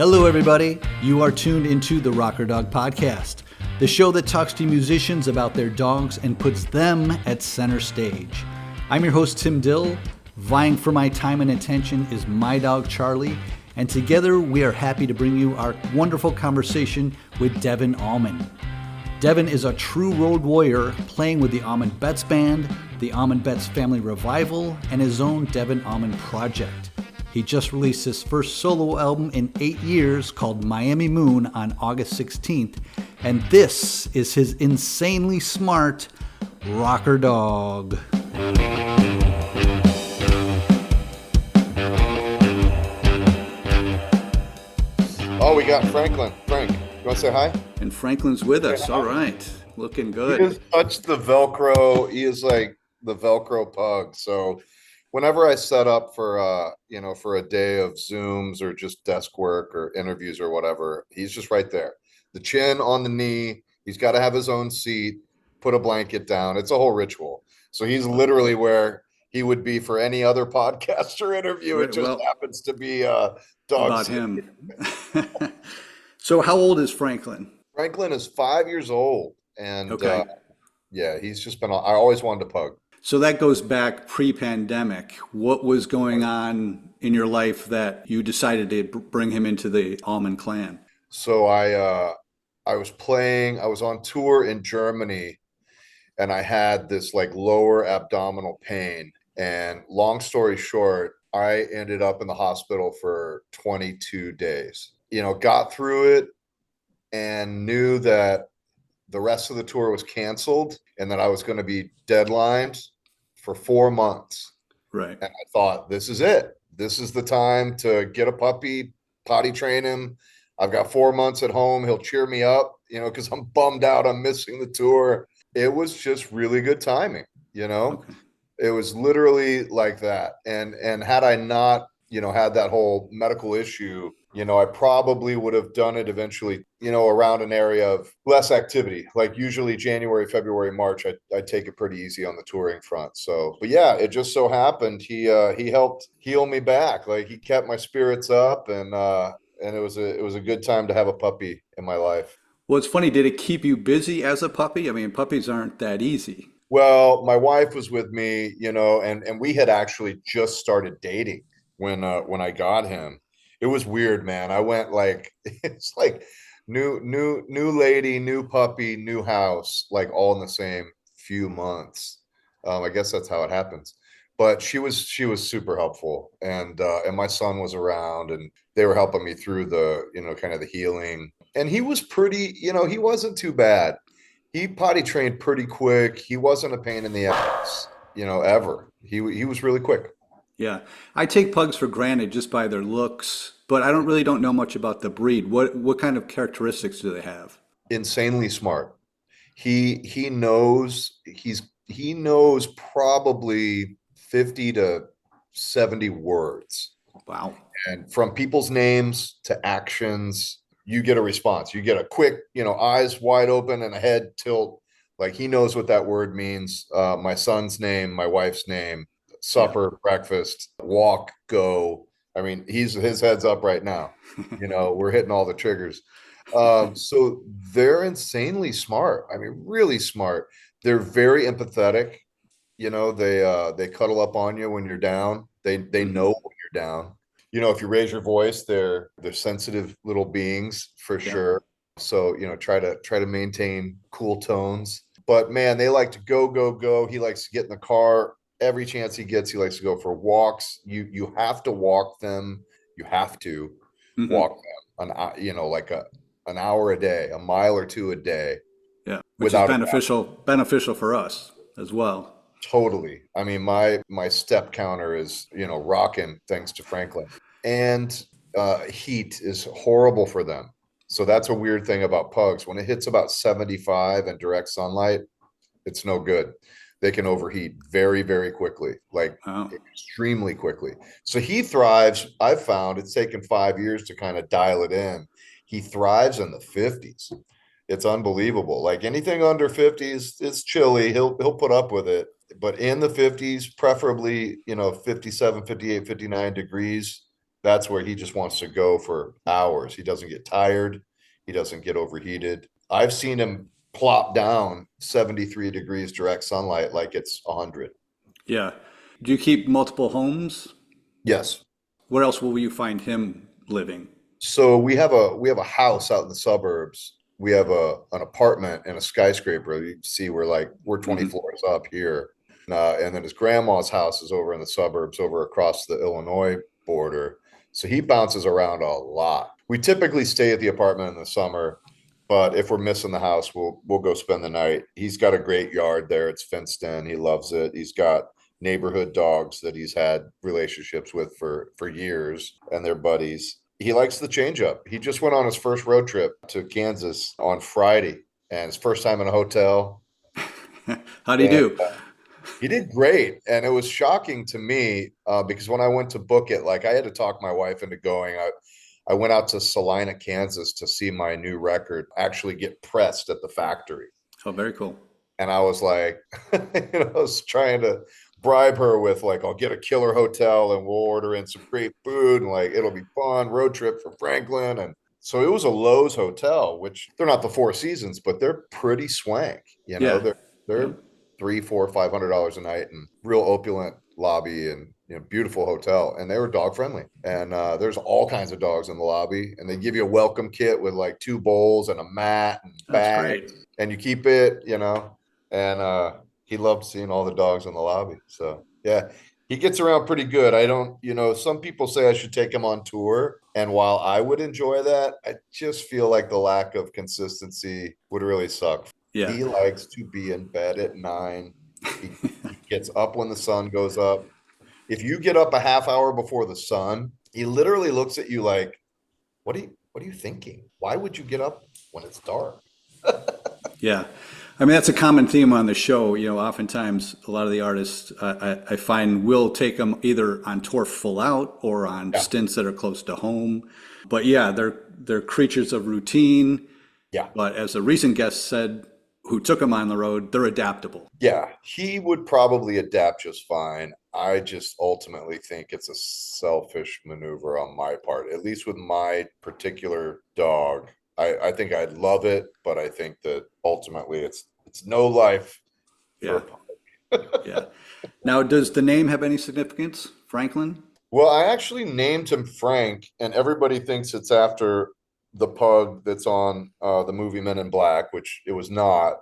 Hello, everybody. You are tuned into the Rocker Dog Podcast, the show that talks to musicians about their dogs and puts them at center stage. I'm your host, Tim Dill. Vying for my time and attention is my dog, Charlie, and together we are happy to bring you our wonderful conversation with Devon Allman. Devon is a true road warrior, playing with the Allman Betts Band, the Allman Betts Family Revival, and his own Devon Allman Project. He just released his first solo album in 8 years called Miami Moon on August 16th, and this is his insanely smart Rocker Dog. Oh, we got Franklin. Frank, you want to say hi? And Franklin's with us. All right. Looking good. He has touched the Velcro. He is like the Velcro pug. So whenever I set up for, for a day of Zooms or just desk work or interviews or whatever, he's just right there. The chin on the knee. He's got to have his own seat, put a blanket down. It's a whole ritual. So he's literally where he would be for any other podcast or interview. It just happens to be dog about him. So how old is Franklin? Franklin is 5 years old. And he's just been, I always wanted to pug. So that goes back pre-pandemic. What was going on in your life that you decided to bring him into the Allman clan? So I was on tour in Germany, and I had this like lower abdominal pain. And long story short, I ended up in the hospital for 22 days. Got through it and knew that the rest of the tour was canceled and that I was going to be deadlined for 4 months. Right. And I thought, this is it. This is the time to get a puppy, potty train him. I've got 4 months at home. He'll cheer me up, because I'm bummed out. I'm missing the tour. It was just really good timing, Okay. It was literally like that. And had I not, had that whole medical issue, I probably would have done it eventually, around an area of less activity. Like usually January, February, March, I take it pretty easy on the touring front. So, but yeah, it just so happened he helped heal me back. Like he kept my spirits up, and it was a good time to have a puppy in my life. Well, it's funny. Did it keep you busy as a puppy? I mean, puppies aren't that easy. Well, my wife was with me, and we had actually just started dating when I got him. It was weird, man. I went like, it's like new lady, new puppy, new house, like all in the same few months. I guess that's how it happens. But she was super helpful, and my son was around, and they were helping me through the, kind of the healing. And he was pretty, he wasn't too bad. He potty trained pretty quick. He wasn't a pain in the ass, ever. He was really quick. Yeah. I take pugs for granted just by their looks, but I don't know much about the breed. What kind of characteristics do they have? Insanely smart. He knows probably 50 to 70 words. Wow. And from people's names to actions, you get a response. You get a quick, eyes wide open and a head tilt. Like he knows what that word means. My son's name, my wife's name, supper, breakfast, walk, go. I mean, his head's up right now. We're hitting all the triggers. So they're insanely smart. I mean, really smart. They're very empathetic. They cuddle up on you when you're down. They know when you're down. If you raise your voice, they're sensitive little beings for sure. So, try to maintain cool tones. But man, they like to go. He likes to get in the car every chance he gets. He likes to go for walks. You have to walk them. You have to walk them like an hour a day, a mile or two a day. Yeah, which is beneficial for us as well. Totally. I mean, my step counter is, rocking thanks to Franklin. And heat is horrible for them. So that's a weird thing about pugs. When it hits about 75 and direct sunlight, it's no good. They can overheat very, very quickly, extremely quickly. So he thrives. I've found it's taken 5 years to kind of dial it in. He thrives in the 50s. It's unbelievable. Like anything under 50s, it's chilly. He'll put up with it. But in the 50s, preferably, 57, 58, 59 degrees, That's where he just wants to go for hours. He doesn't get tired. He doesn't get overheated. I've seen him plop down 73 degrees direct sunlight like it's 100. Yeah. Do you keep multiple homes? Yes. Where else will you find him living? So we have a house out in the suburbs. We have an apartment and a skyscraper. You can see we're 20 Hmm. floors up here. And then his grandma's house is over in the suburbs, over across the Illinois border. So he bounces around a lot. We typically stay at the apartment in the summer, but if we're missing the house, we'll go spend the night. He's got a great yard there. It's fenced in. He loves it. He's got neighborhood dogs that he's had relationships with for years, and they're buddies. He likes the change up. He just went on his first road trip to Kansas on Friday, and his first time in a hotel. How do you And do? he did great. And it was shocking to me because when I went to book it, like I had to talk my wife into going. I went out to Salina, Kansas to see my new record actually get pressed at the factory. Oh, very cool. And I was like, I was trying to bribe her with like, I'll get a killer hotel and we'll order in some great food and like it'll be fun road trip for Franklin. And so it was a Lowe's hotel, which they're not the Four Seasons, but they're pretty swank. Yeah. They're Yep. three, four, $500 a night and real opulent lobby and beautiful hotel. And they were dog friendly. And there's all kinds of dogs in the lobby. And they give you a welcome kit with like two bowls and a mat and That's bags, great. and you keep it. And he loved seeing all the dogs in the lobby. So yeah, he gets around pretty good. I don't, some people say I should take him on tour. And while I would enjoy that, I just feel like the lack of consistency would really suck. Yeah. He likes to be in bed at 9. He gets up when the sun goes up. If you get up a half hour before the sun, he literally looks at you like, what are you thinking? Why would you get up when it's dark? Yeah. I mean, that's a common theme on the show. Oftentimes a lot of the artists I find will take them either on tour full out or on Yeah. stints that are close to home. But yeah, they're creatures of routine. Yeah. But as a recent guest said, who took them on the road, they're adaptable. Yeah, he would probably adapt just fine. I just ultimately think it's a selfish maneuver on my part, at least with my particular dog. I think I'd love it, but I think that ultimately it's no life for a Yeah. pup. Yeah. Now, does the name have any significance, Franklin? Well, I actually named him Frank, and everybody thinks it's after the pug that's on the movie Men in Black, which it was not.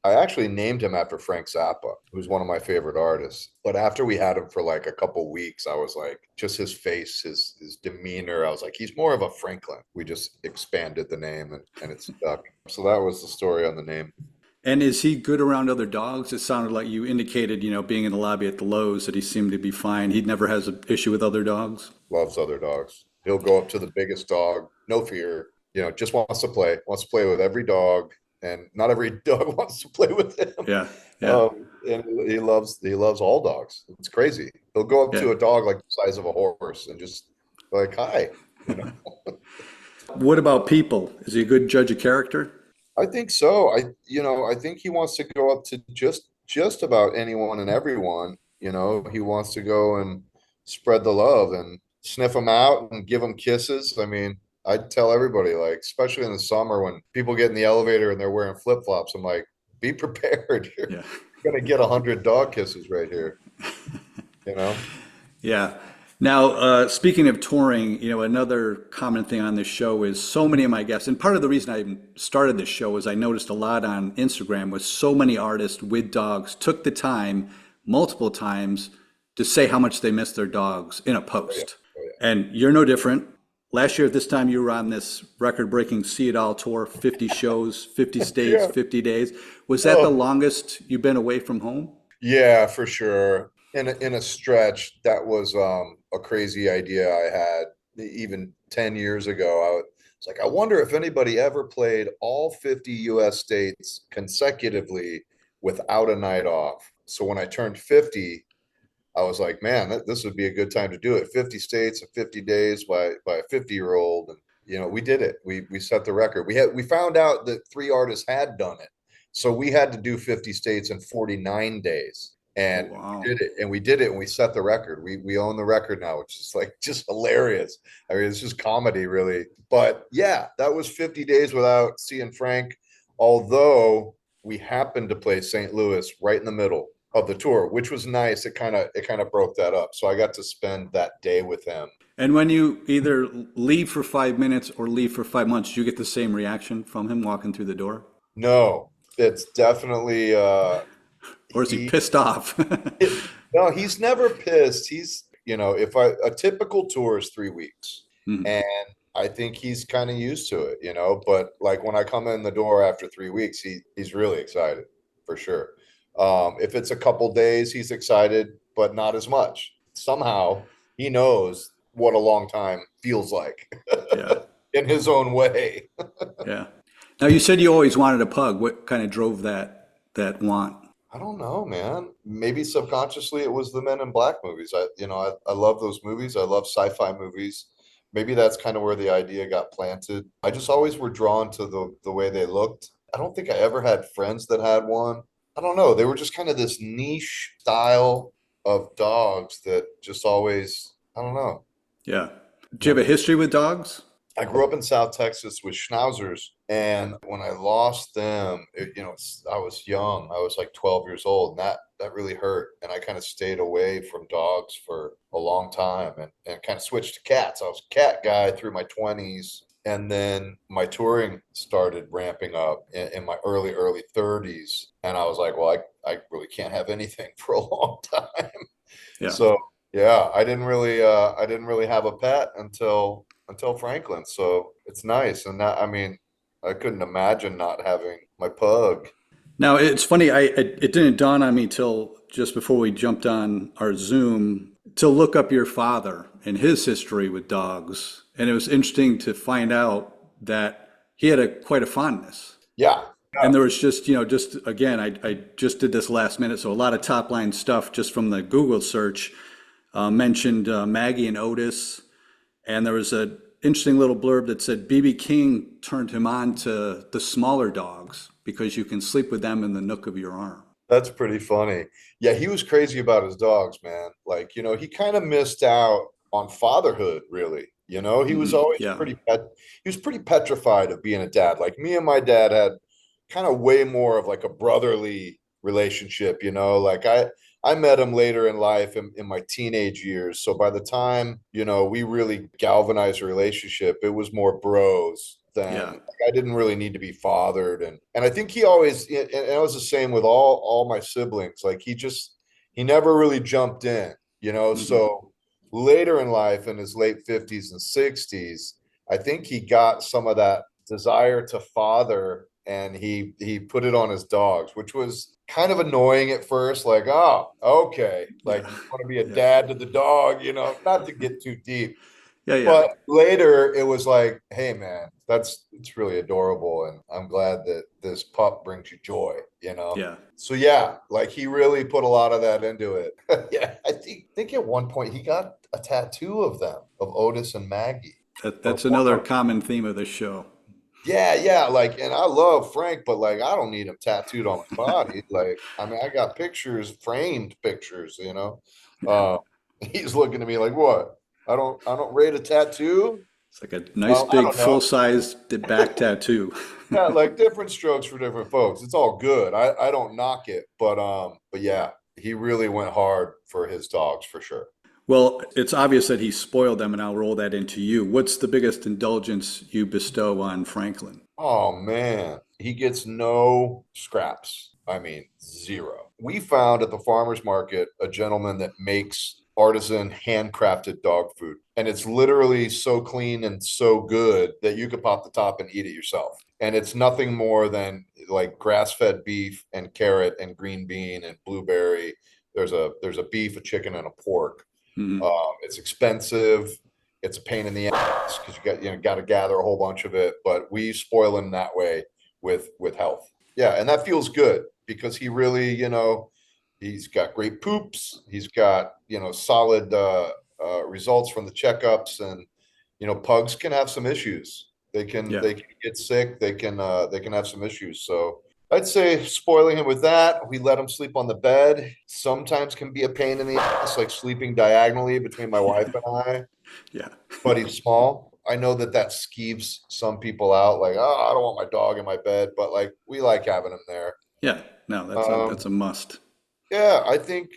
I actually named him after Frank Zappa, who's one of my favorite artists. But after we had him for like a couple weeks, I was like, just his face, his demeanor, I was like, he's more of a Franklin. We just expanded the name and it stuck. So that was the story on the name. And is he good around other dogs? It sounded like you indicated, being in the lobby at the Lowe's, that he seemed to be fine. He never has an issue with other dogs. Loves other dogs. He'll go up to the biggest dog, no fear, just wants to play with every dog, and not every dog wants to play with him. Yeah. Yeah. And he loves all dogs. It's crazy. He'll go up Yeah. to a dog like the size of a horse and just like, hi, you know. What about people? Is he a good judge of character? I think so. I think he wants to go up to just about anyone and everyone. He wants to go and spread the love and sniff them out and give them kisses. I mean, I'd tell everybody, like, especially in the summer when people get in the elevator and they're wearing flip-flops, I'm like, be prepared. You're Yeah. gonna get 100 dog kisses right here, you know? Yeah. Now, speaking of touring, another common thing on this show is so many of my guests, and part of the reason I even started this show is I noticed a lot on Instagram was so many artists with dogs took the time multiple times to say how much they miss their dogs in a Oh yeah. post. Oh yeah. And you're no different. Last year at this time, you were on this record-breaking See It All tour, 50 shows, 50 states, Yeah. 50 days. Was that the Oh, longest you've been away from home? yeah, for sure. In a stretch, that was a crazy idea I had even 10 years ago. I was like, I wonder if anybody ever played all 50 US states consecutively without a night off. So when I turned 50, I was like, man, this would be a good time to do it. 50 states in 50 days by a 50-year-old. And we did it. We set the record. We found out that 3 artists had done it. So we had to do 50 states in 49 days. Oh, And we wow. did it, and we set the record. We own the record now, which is like just hilarious. I mean, it's just comedy, really. But yeah, that was 50 days without seeing Frank. Although we happened to play St. Louis right in the middle of the tour, which was nice. It kind of broke that up. So I got to spend that day with him. And when you either leave for 5 minutes or leave for 5 months, you get the same reaction from him walking through the door? No, it's definitely Or is he he pissed off? no, he's never pissed. He's, if a typical tour is 3 weeks, Mhm. and I think he's kind of used to it, but like when I come in the door after 3 weeks, he's really excited for sure. If it's a couple days, he's excited, but not as much. Somehow he knows what a long time feels like Yeah, in his own way. yeah. Now you said you always wanted a pug. What kind of drove that want? I don't know, man. Maybe subconsciously it was the Men in Black movies. I love those movies. I love sci-fi movies. Maybe that's kind of where the idea got planted. I just always were drawn to the way they looked. I don't think I ever had friends that had one. I don't know. They were just kind of this niche style of dogs that just always, I don't know. Yeah. Do you have a history with dogs? I grew up in South Texas with schnauzers, and when I lost them, I was young. I was like 12 years old, and that really hurt. And I kind of stayed away from dogs for a long time, and kind of switched to cats. I was a cat guy through my 20s, and then my touring started ramping up in my early 30s, and I was like, well, I really can't have anything for a long time. Yeah. So yeah, I didn't really have a pet until Franklin. So it's nice. And that, I mean, I couldn't imagine not having my pug. Now it's funny. It didn't dawn on me till just before we jumped on our Zoom to look up your father and his history with dogs, and it was interesting to find out that he had quite a fondness. Yeah. And Yeah. there was just again, I just did this last minute, so a lot of top line stuff just from the Google search mentioned Maggie and Otis, and there was a interesting little blurb that said BB King turned him on to the smaller dogs because you can sleep with them in the nook of your arm. That's pretty funny. Yeah, he was crazy about his dogs, man. Like, he kind of missed out on fatherhood, really. He was always Yeah, he was pretty petrified of being a dad. Like me and my dad had kind of way more of like a brotherly relationship, like I met him later in life in my teenage years. So by the time, we really galvanized a relationship, it was more bros than yeah, like, I didn't really need to be fathered. And I think he always, and it was the same with all my siblings. Like he never really jumped in, hmm, so later in life in his late 50s and 60s, I think he got some of that desire to father, and he put it on his dogs, which was kind of annoying at first. Like, oh, okay, like yeah, you want to be a yeah, dad to the dog, not to get too deep. yeah, yeah, But later it was like, hey man, it's really adorable, and I'm glad that this pup brings you joy. yeah. So yeah, like he really put a lot of that into it. Yeah, I think at one point he got a tattoo of them, of Otis and Maggie. Or That's one another of common theme of this show. Yeah, like, and I love Frank, but like, I don't need him tattooed on my body. Like, I mean, I got pictures, framed pictures. Yeah, Uh, he's looking at me like, what? I don't rate a tattoo. it's like a nice Well, I big don't know. full-sized back tattoo. Yeah, like different strokes for different folks. It's all good. I don't knock it, but yeah, he really went hard for his dogs for sure. Well, it's obvious that he spoiled them, and I'll roll that into you. What's the biggest indulgence you bestow on Franklin? Oh man, he gets no scraps. I mean, zero. We found at the farmer's market a gentleman that makes artisan handcrafted dog food. And it's literally so clean and so good that you could pop the top and eat it yourself. And it's nothing more than like grass-fed beef and carrot and green bean and blueberry. There's a beef, a chicken, and a pork. Mhm. It's expensive. It's a pain in the ass because you got to gather a whole bunch of it. But we spoil him that way with health. Yeah, and that feels good because he really, he's got great poops. He's got solid results from the checkups, and pugs can have some issues. They can Yeah. they can get sick. They can have some issues. So I'd say spoiling him with that. We let him sleep on the bed. Sometimes can be a pain in the ass, like sleeping diagonally between my wife and I, Yeah. but he's small. I know that that skeeves some people out, like, oh, I don't want my dog in my bed, but like we like having him there. Yeah. No, that's a Um, must. yeah, I think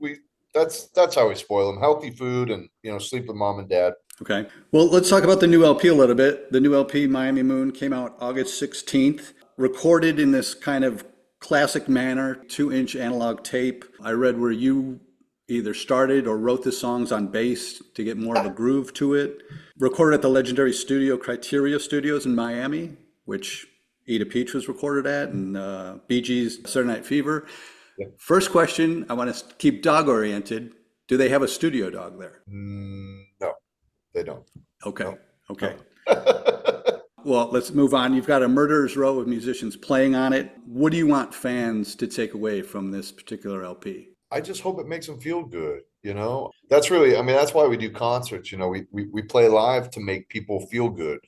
we that's how we spoil them. Healthy food and sleep with mom and dad. Okay. Well, let's talk about the new LP a little bit. The new LP, Miami Moon, came out August 16th, recorded in this kind of classic manner, 2-inch analog tape. I read where you either started or wrote the songs on bass to get more of a groove to it. Recorded at the legendary studio Criteria Studios in Miami, which Eat Peach was recorded at, and Bee Gees' Saturday Night Fever. Yeah. First question, I want to keep dog oriented. Do they have a studio dog there? No, they don't. Okay. No, Okay. no. Well, let's move on. You've got a murderer's row of musicians playing on it. What do you want fans to take away from this particular LP? I just hope it makes them feel good. That's really, I mean, that's why we do concerts. We play live to make people feel good.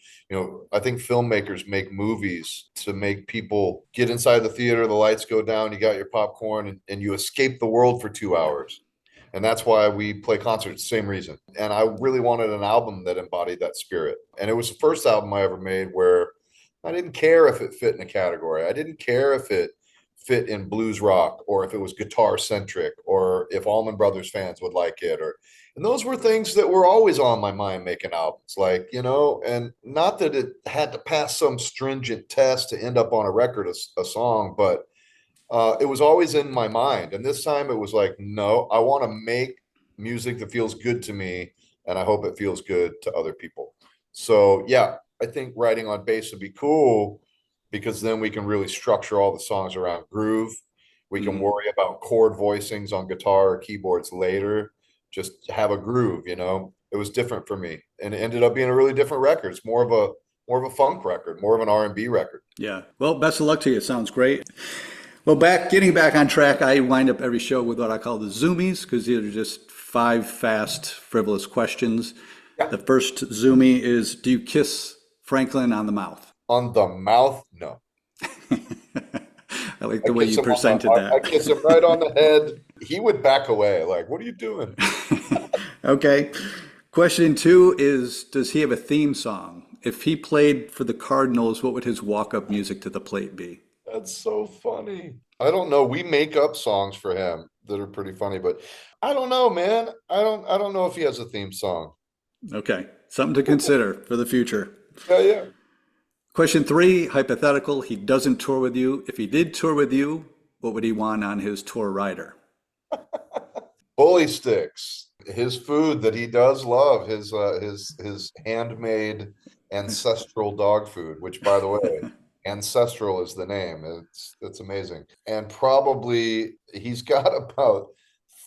I think filmmakers make movies to make people get inside the theater, the lights go down, you got your popcorn, and you escape the world for 2 hours. And that's why we play concerts, same reason. And I really wanted an album that embodied that spirit. And it was the first album I ever made where I didn't care if it fit in a category. I didn't care if it fit in blues rock or if it was guitar centric or if Allman Brothers fans would like it, and those were things that were always on my mind making albums, like, and not that it had to pass some stringent test to end up on a record, a song, but it was always in my mind. And this time it was like, no, I want to make music that feels good to me, and I hope it feels good to other people. So yeah, I think writing on bass would be cool because then we can really structure all the songs around groove. We can Hmm. worry about chord voicings on guitar or keyboards later. Just have a groove. It was different for me, and it ended up being a really different record. It's more of a funk record, more of an R&B record. Yeah. Well, best of luck to you. It sounds great. Well, getting back on track, I wind up every show with what I call the zoomies because these are just five fast, frivolous questions. Yeah. The first zoomie is, do you kiss Franklin on the mouth? On the mouth, no. I like I the way kiss you him on the presented I that. kiss him right on the head. He would back away, like, what are you doing? Okay. Question two is, does he have a theme song? If he played for the Cardinals, what would his walk-up music to the plate be? That's so funny. I don't know. We make up songs for him that are pretty funny, but I don't know, man. I don't know if he has a theme song. Okay. Something to consider for the future. Yeah, yeah. Question three, hypothetical. He doesn't tour with you. If he did tour with you, what would he want on his tour rider? Bully sticks. His food that he does love, his handmade ancestral dog food, which by the way, ancestral is the name. It's amazing. And probably he's got about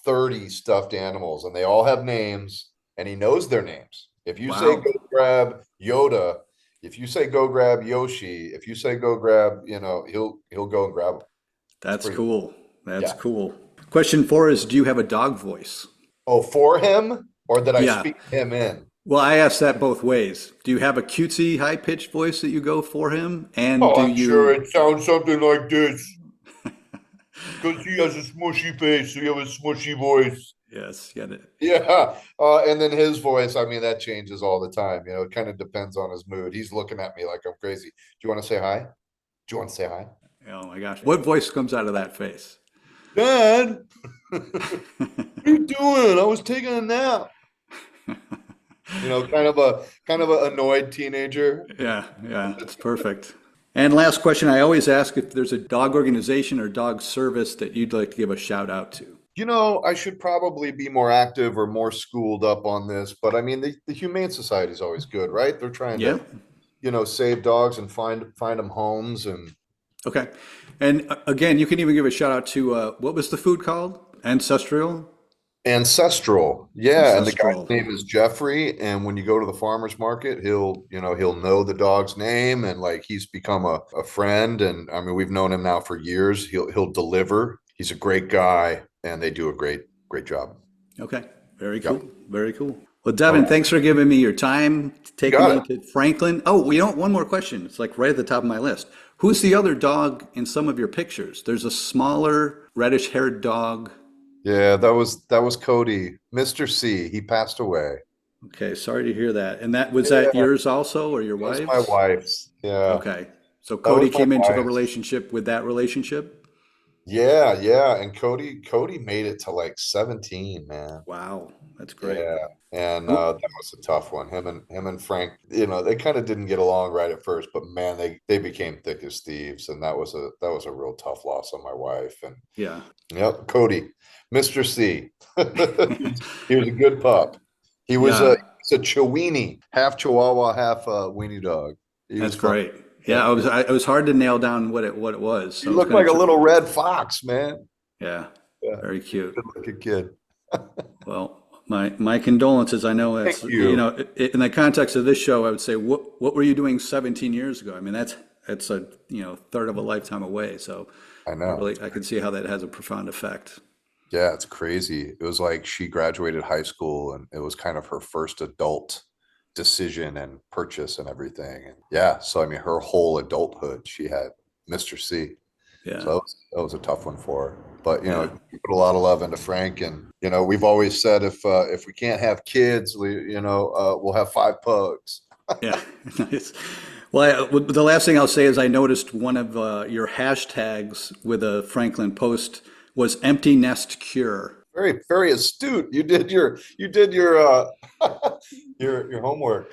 30 stuffed animals and they all have names and he knows their names. If you say Wow. go grab Yoda, if you say go grab Yoshi, if you say go grab, he'll go and grab them. It's That's pretty, cool. That's yeah. cool. Question four is, do you have a dog voice? Oh, for him, or did I Yeah. speak him in? Well, I asked that both ways. Do you have a cutesy, high-pitched voice that you go for him? And Oh, do I'm sure you, it sounds something like this. Because he has a smushy face, so you have a smushy voice. yes, get it. Yeah. And then his voice, I mean, that changes all the time. It kind of depends on his mood. He's looking at me like I'm crazy. Do you want to say hi? Do you want to say hi? Oh my gosh. What voice comes out of that face? Dad, what are you doing? I was taking a nap. Kind of a annoyed teenager. Yeah, yeah, it's perfect. And last question, I always ask if there's a dog organization or dog service that you'd like to give a shout out to. I should probably be more active or more schooled up on this, but I mean, the Humane Society is always good, right? They're trying Yeah. to, save dogs and find them homes. And Okay. And again, you can even give a shout out to what was the food called? Ancestral? Ancestral. Yeah. And the guy's Ancestral. name is Jeffrey. And when you go to the farmer's market, he'll know the dog's name and like he's become a friend. And I mean, we've known him now for years. He'll deliver. He's a great guy and they do a great job. Okay. Very cool. Yep. Very cool. Well, Devin, right. thanks for giving me your time, You taking got me it. to Franklin. Oh, one more question. It's like right at the top of my list. Who's the other dog in some of your pictures? There's a smaller reddish-haired dog. Yeah, that was Cody, Mr. C. He passed away. Okay, sorry to hear that. And that was that Yeah, yours also, or your that was my wife's? wife's. Yeah, Okay, so that was Cody my came into the wife's. relationship with that relationship. Yeah, yeah. And Cody made it to like 17, man. Wow, that's great. Yeah. And Who- that was a tough one. Him and Frank, they kind of didn't get along right at first, but man, they became thick as thieves. And that was a real tough loss on my wife. And Yeah, yep, Cody, Mr. C. He was a good pup. He was a yeah, he's a Chiweenie, half Chihuahua, half weenie dog. He was that's fun. great. Yeah, Yep. it was hard to nail down what it was. He So I was looked gonna like a try. little red fox, man. Yeah, Yeah, very cute. good looking kid. Well, my condolences. I know Thank it's you. in the context of this show, I would say what were you doing 17 years ago? I mean that's a third of a lifetime away. So I know. I can see how that has a profound effect. Yeah, it's crazy. It was like she graduated high school and it was kind of her first adult decision and purchase and everything. And yeah, so I mean, her whole adulthood, she had Mr. C. Yeah, So that was a tough one for her. But yeah, we put a lot of love into Frank, and we've always said if we can't have kids, we'll have five pugs. yeah. Nice. Well, the last thing I'll say is I noticed one of your hashtags with a Franklin post was empty nest cure. Very, very astute. You did your your homework.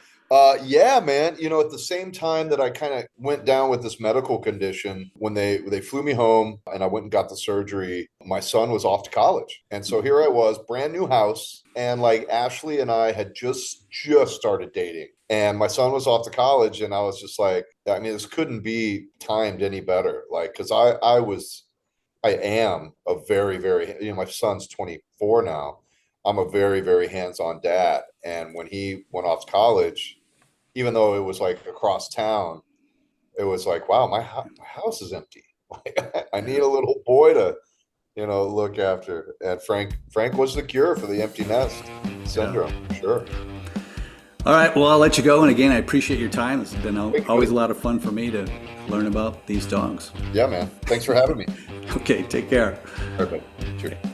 Yeah, man. At the same time that I kind of went down with this medical condition, when they flew me home and I went and got the surgery, my son was off to college. And so here I was, brand new house, and like Ashley and I had just started dating. And my son was off to college, and I was just like, I mean, this couldn't be timed any better. Like, because I am a very, very, my son's 24 now. I'm a very, very hands-on dad. And when he went off to college, even though it was like across town, it was like, wow, my house is empty. Like, I need Yeah, a little boy to, look after. And Frank was the cure for the empty nest yeah. syndrome. Sure. All right. Well, I'll let you go. And again, I appreciate your time. It's been Thank always you. a lot of fun for me to learn about these dogs. Yeah, man. Thanks for having me. Okay. Take care. All right, bud. Cheers. Okay.